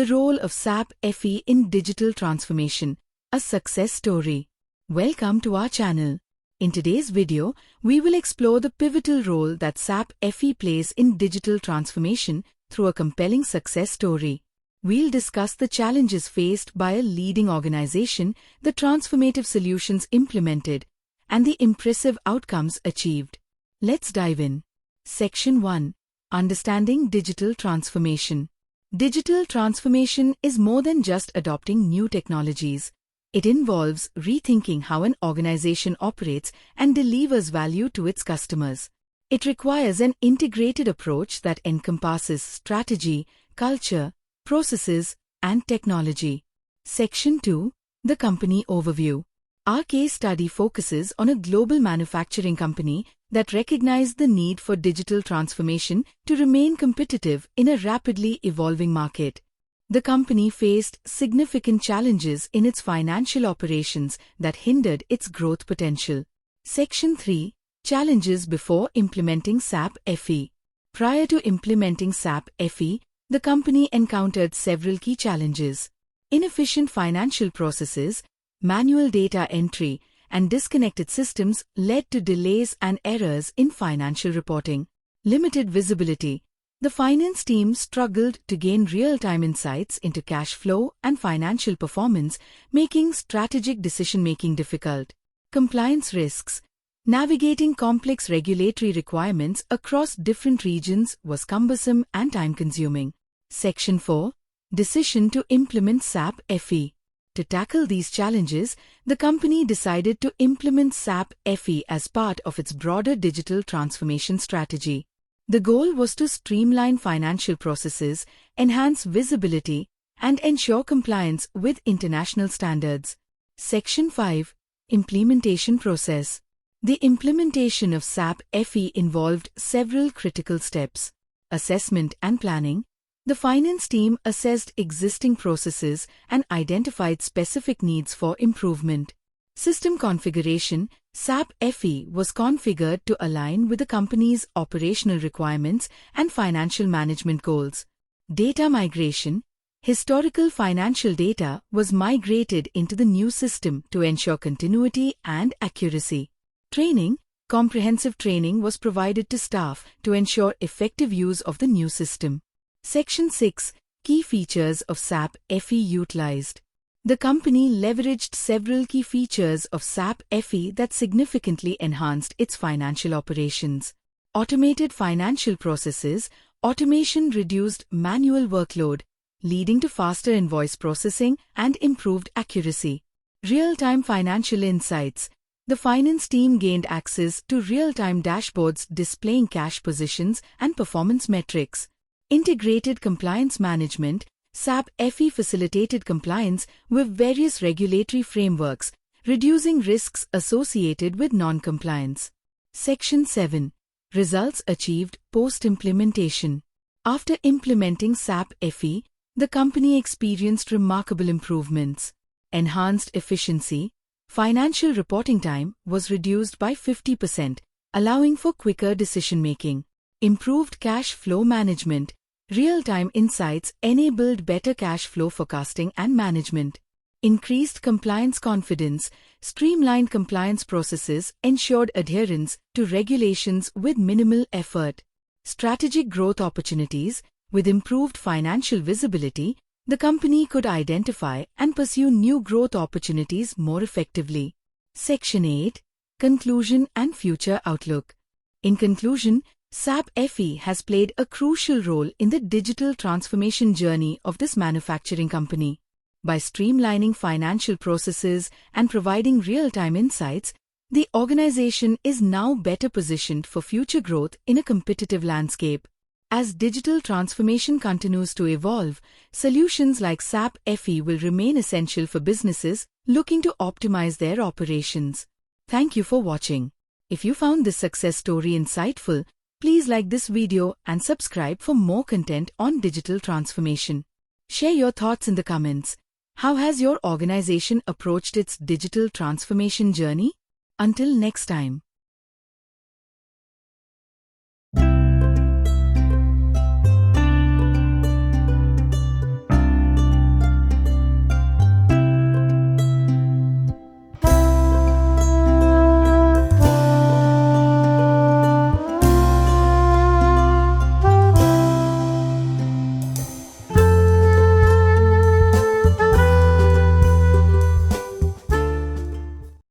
The role of SAP FI in digital transformation, a success story. Welcome to our channel. In today's video, we will explore the pivotal role that SAP FI plays in digital transformation through a compelling success story. We'll discuss the challenges faced by a leading organization, the transformative solutions implemented, and the impressive outcomes achieved. Let's dive in. Section 1. Understanding digital transformation. Digital transformation is more than just adopting new technologies. It involves rethinking how an organization operates and delivers value to its customers. It requires an integrated approach that encompasses strategy, culture, processes, and technology. Section 2. The company overview. Our case study focuses on a global manufacturing company that recognized the need for digital transformation to remain competitive in a rapidly evolving market. The company faced significant challenges in its financial operations that hindered its growth potential. Section 3. Challenges before implementing SAP FI. Prior to implementing SAP FI, the company encountered several key challenges. Inefficient financial processes, manual data entry, and disconnected systems led to delays and errors in financial reporting. Limited visibility. The finance team struggled to gain real-time insights into cash flow and financial performance, making strategic decision-making difficult. Compliance risks. Navigating complex regulatory requirements across different regions was cumbersome and time-consuming. Section 4. Decision to implement SAP FI. To tackle these challenges, the company decided to implement SAP FI as part of its broader digital transformation strategy. The goal was to streamline financial processes, enhance visibility, and ensure compliance with international standards. Section 5. Implementation process. The implementation of SAP FI involved several critical steps. Assessment and planning. The finance team assessed existing processes and identified specific needs for improvement. System configuration. SAP FI was configured to align with the company's operational requirements and financial management goals. Data migration. Historical financial data was migrated into the new system to ensure continuity and accuracy. Training. Comprehensive training was provided to staff to ensure effective use of the new system. Section 6. Key features of SAP FI utilized. The company leveraged several key features of SAP FI that significantly enhanced its financial operations. Automated financial processes. Automation reduced manual workload, leading to faster invoice processing and improved accuracy. Real-time financial insights. The finance team gained access to real-time dashboards displaying cash positions and performance metrics. Integrated compliance management. SAP FI facilitated compliance with various regulatory frameworks, reducing risks associated with non-compliance. Section 7. Results achieved post-implementation. After implementing SAP FI, the company experienced remarkable improvements. Enhanced efficiency. Financial reporting time was reduced by 50%, allowing for quicker decision-making. Improved cash flow management. Real-time insights enabled better cash flow forecasting and management. Increased compliance confidence. Streamlined compliance processes ensured adherence to regulations with minimal effort. Strategic growth opportunities. With improved financial visibility, the company could identify and pursue new growth opportunities more effectively. Section 8. Conclusion and future outlook. In conclusion, SAP FI has played a crucial role in the digital transformation journey of this manufacturing company. By streamlining financial processes and providing real-time insights, the organization is now better positioned for future growth in a competitive landscape. As digital transformation continues to evolve, solutions like SAP FI will remain essential for businesses looking to optimize their operations. Thank you for watching. If you found this success story insightful, please like this video and subscribe for more content on digital transformation. Share your thoughts in the comments. How has your organization approached its digital transformation journey? Until next time.